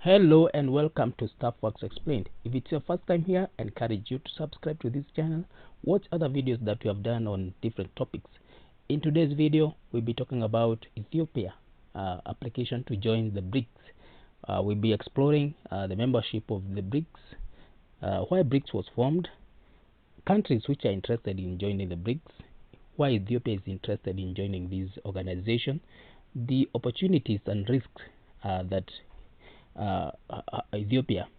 Hello and welcome to Stuff Works Explained. If it's your first time here, I encourage you to subscribe to this channel. Watch other videos that we have done on different topics. In today's video, we'll be talking about Ethiopia application to join the BRICS. We'll be exploring the membership of the BRICS, why BRICS was formed, countries which are interested in joining the BRICS, why Ethiopia is interested in joining this organization, the opportunities and risks that Ethiopia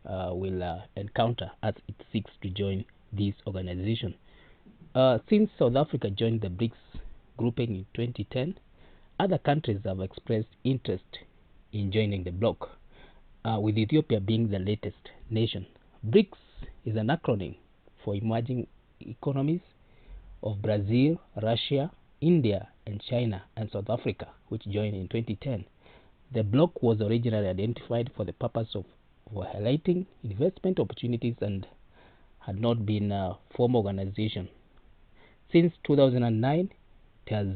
will encounter as it seeks to join this organization. Since South Africa joined the BRICS grouping in 2010, other countries have expressed interest in joining the bloc, with Ethiopia being the latest nation. BRICS is an acronym for emerging economies of Brazil, Russia, India, and China, and South Africa, which joined in 2010. The bloc was originally identified for the purpose of highlighting investment opportunities and had not been a formal organization. Since 2009, it has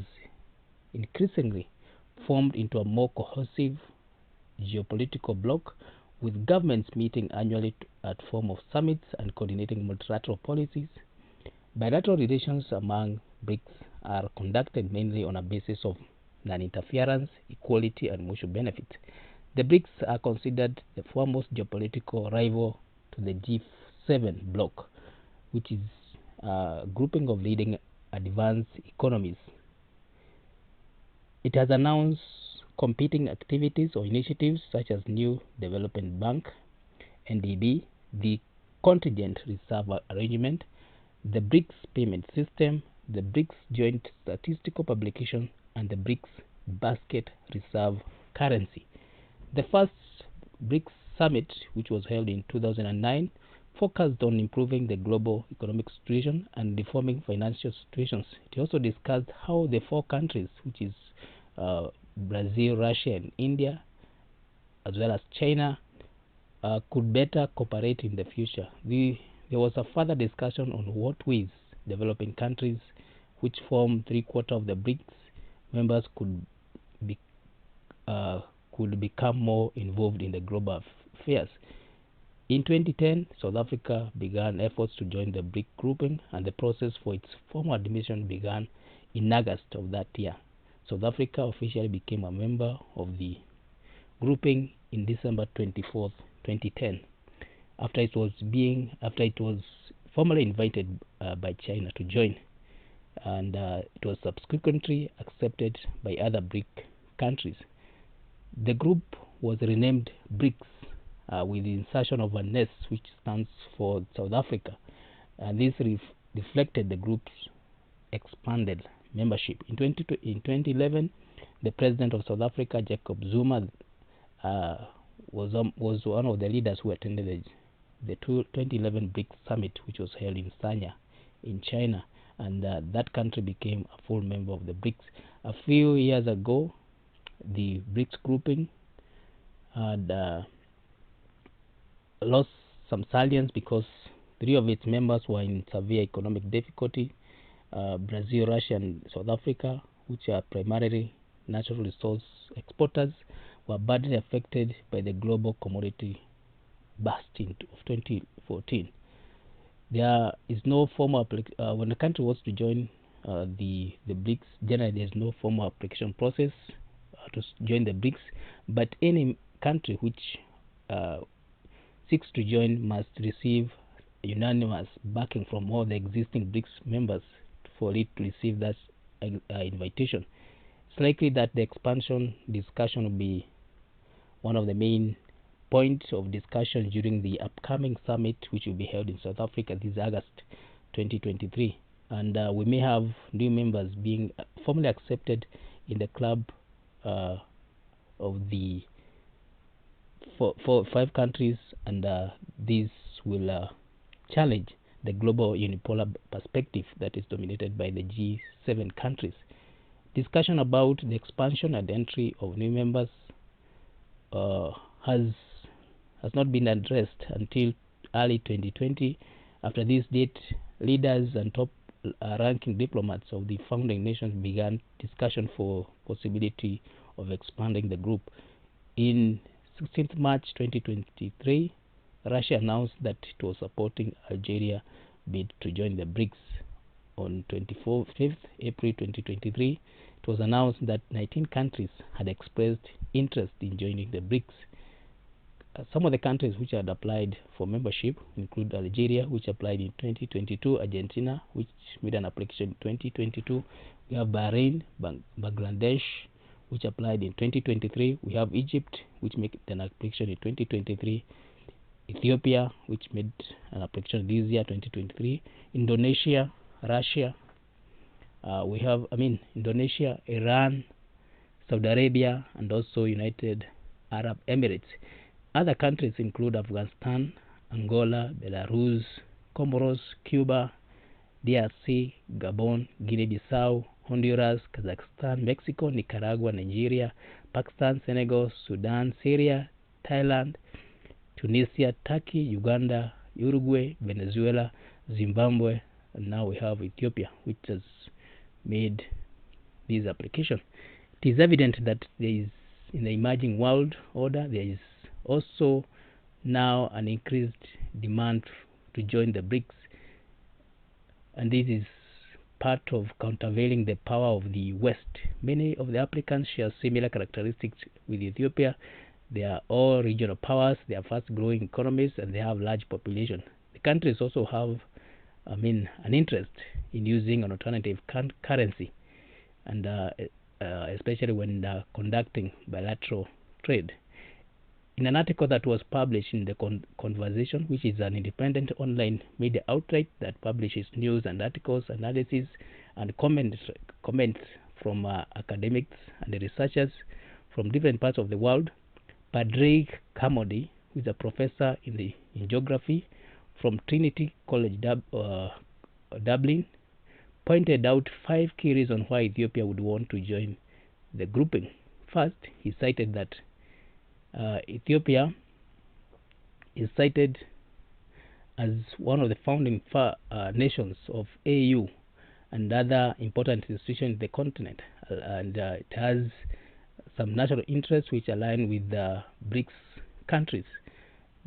increasingly formed into a more cohesive geopolitical bloc, with governments meeting annually at form of summits and coordinating multilateral policies. Bilateral relations among BRICS are conducted mainly on a basis of non-interference, equality, and mutual benefit. The BRICS are considered the foremost geopolitical rival to the G7 bloc, which is a grouping of leading advanced economies. It has announced competing activities or initiatives such as New Development Bank, NDB, the Contingent Reserve Arrangement, the BRICS Payment System, the BRICS Joint Statistical Publication, and the BRICS Basket Reserve Currency. The first BRICS Summit, which was held in 2009, focused on improving the global economic situation and reforming financial situations. It also discussed how the four countries, which is Brazil, Russia, and India, as well as China, could better cooperate in the future. There was a further discussion on what ways developing countries, which form 3/4 of the BRICS members, could become more involved in the global affairs. In 2010, South Africa began efforts to join the BRICS grouping, and the process for its formal admission began in August of that year. South Africa officially became a member of the grouping in December 24th, 2010, after it was formally invited by China to join, and it was subsequently accepted by other BRIC countries. The group was renamed BRICS with the insertion of an S, which stands for South Africa, and this reflected the group's expanded membership. In 2011, the president of South Africa, Jacob Zuma, was one of the leaders who attended the 2011 BRICS summit, which was held in Sanya in China, and that country became a full member of the BRICS. A few years ago, the BRICS grouping had lost some salience because 3 of its members were in severe economic difficulty. Brazil, Russia, and South Africa, which are primarily natural resource exporters, were badly affected by the global commodity bust of 2014. There is no formal when a country wants to join the BRICS. Generally, there is no formal application process to join the BRICS, but any country which seeks to join must receive unanimous backing from all the existing BRICS members for it to receive that invitation. It's likely that the expansion discussion will be one of the main points of discussion during the upcoming summit, which will be held in South Africa this August 2023, and we may have new members being formally accepted in the club of the 5 countries, and this will challenge the global unipolar perspective that is dominated by the G7 countries. Discussion about the expansion and entry of new members has not been addressed until early 2020. After this date, leaders and top ranking diplomats of the founding nations began discussion for possibility of expanding the group. In 16th March 2023, Russia announced that it was supporting Algeria's bid to join the BRICS. On 25th April 2023, it was announced that 19 countries had expressed interest in joining the BRICS. Some of the countries which had applied for membership include Algeria, which applied in 2022, Argentina, which made an application in 2022. We have Bahrain, Bangladesh, which applied in 2023. We have Egypt, which made an application in 2023. Ethiopia, which made an application this year, 2023. Indonesia, Russia. Indonesia, Iran, Saudi Arabia, and also United Arab Emirates. Other countries include Afghanistan, Angola, Belarus, Comoros, Cuba, DRC, Gabon, Guinea-Bissau, Honduras, Kazakhstan, Mexico, Nicaragua, Nigeria, Pakistan, Senegal, Sudan, Syria, Thailand, Tunisia, Turkey, Uganda, Uruguay, Venezuela, Zimbabwe, and now we have Ethiopia, which has made this application. It is evident that there is, in the emerging world order, there is also now an increased demand to join the BRICS, and this is part of countervailing the power of the West. Many of the applicants share similar characteristics with Ethiopia. They are all regional powers, they are fast-growing economies, and they have large population. The countries also have an interest in using an alternative currency, and especially when conducting bilateral trade. In an article that was published in the Conversation, which is an independent online media outlet that publishes news and articles, analysis, and comments from academics and researchers from different parts of the world, Padraig Kamodi, who is a professor in geography from Trinity College Dublin, pointed out 5 key reasons why Ethiopia would want to join the grouping. First, he cited that Ethiopia is cited as one of the founding nations of AU and other important institutions in the continent, and it has some national interests which align with the BRICS countries.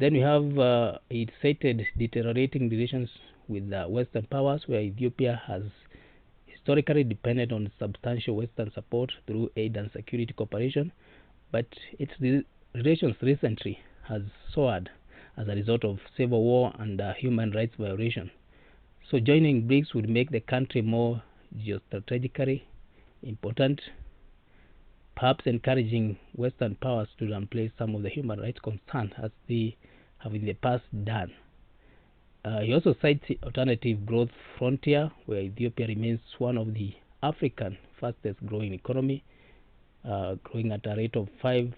Then we have it cited deteriorating relations with the Western powers, where Ethiopia has historically depended on substantial Western support through aid and security cooperation, but its relations recently has soared as a result of civil war and human rights violation. So joining BRICS would make the country more geostrategically important, perhaps encouraging Western powers to downplay some of the human rights concerns as they have in the past done. He also cites the alternative growth frontier, where Ethiopia remains one of the African fastest growing economy, growing at a rate of 5%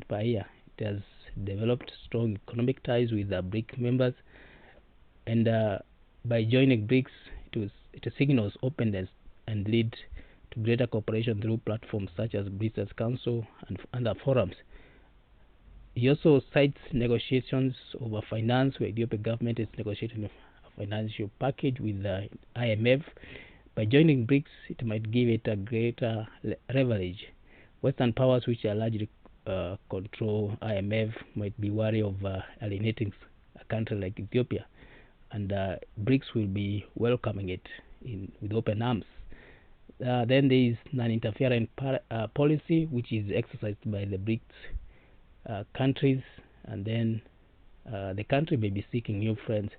per year. It has developed strong economic ties with the BRIC members, and by joining BRICS, it signals openness and lead to greater cooperation through platforms such as Business Council and other forums. He also cites negotiations over finance, where the Ethiopian government is negotiating a financial package with the IMF. By joining BRICS, it might give it a greater leverage. Western powers, which are largely control IMF, might be wary of alienating a country like Ethiopia, and BRICS will be welcoming it with open arms. Then there is non-interference policy, which is exercised by the BRICS countries, and then the country may be seeking new friends,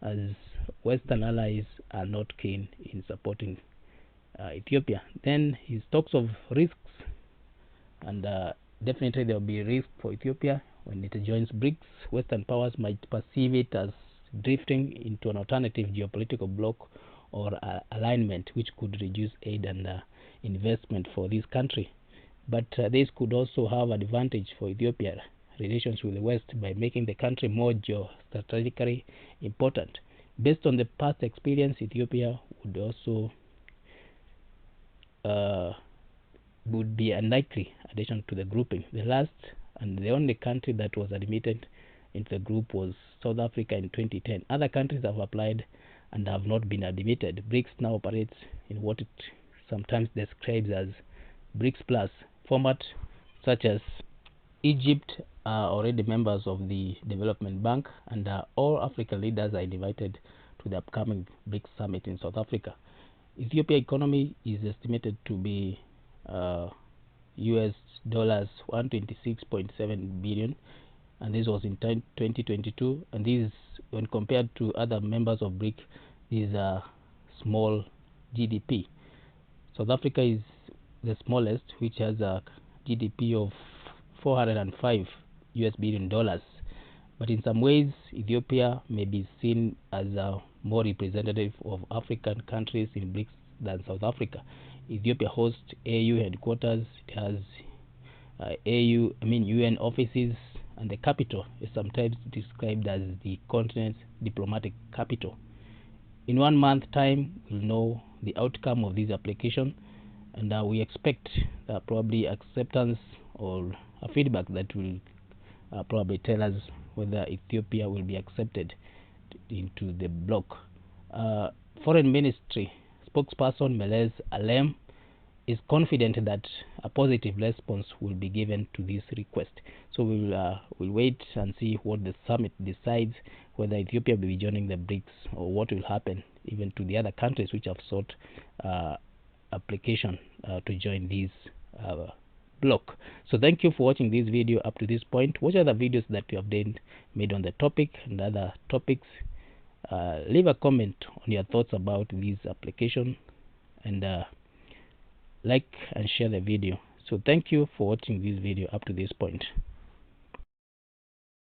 as Western allies are not keen in supporting Ethiopia. Then he talks of risks, and definitely there will be risk for Ethiopia when it joins BRICS. Western powers might perceive it as drifting into an alternative geopolitical bloc or alignment, which could reduce aid and investment for this country. But this could also have advantage for Ethiopia relations with the West by making the country more geostrategically important. Based on the past experience, Ethiopia would also would be a likely addition to the grouping. The last and the only country that was admitted into the group was South Africa in 2010. Other countries have applied and have not been admitted. BRICS now operates in what it sometimes describes as BRICS Plus format, such as Egypt are already members of the Development Bank, and all African leaders are invited to the upcoming BRICS summit in South Africa. Ethiopia economy is estimated to be US dollars 126.7 billion, and this was in 2022, and this, when compared to other members of BRIC, is a small GDP. South Africa is the smallest, which has a GDP of 405 US billion dollars. But in some ways, Ethiopia may be seen as a more representative of African countries in BRICS than South Africa. Ethiopia hosts AU headquarters, it has UN offices, and the capital is sometimes described as the continent's diplomatic capital. In 1 month time, we'll know the outcome of this application, and we expect probably acceptance or a feedback that will probably tell us whether Ethiopia will be accepted into the bloc. Foreign Ministry spokesperson Meles Alem is confident that a positive response will be given to this request. So we'll wait and see what the summit decides, whether Ethiopia will be joining the BRICS or what will happen even to the other countries which have sought application to join this block. So thank you for watching this video up to this point. Watch other videos that we have made on the topic and other topics. Leave a comment on your thoughts about this application, and like and share the video. So thank you for watching this video up to this point.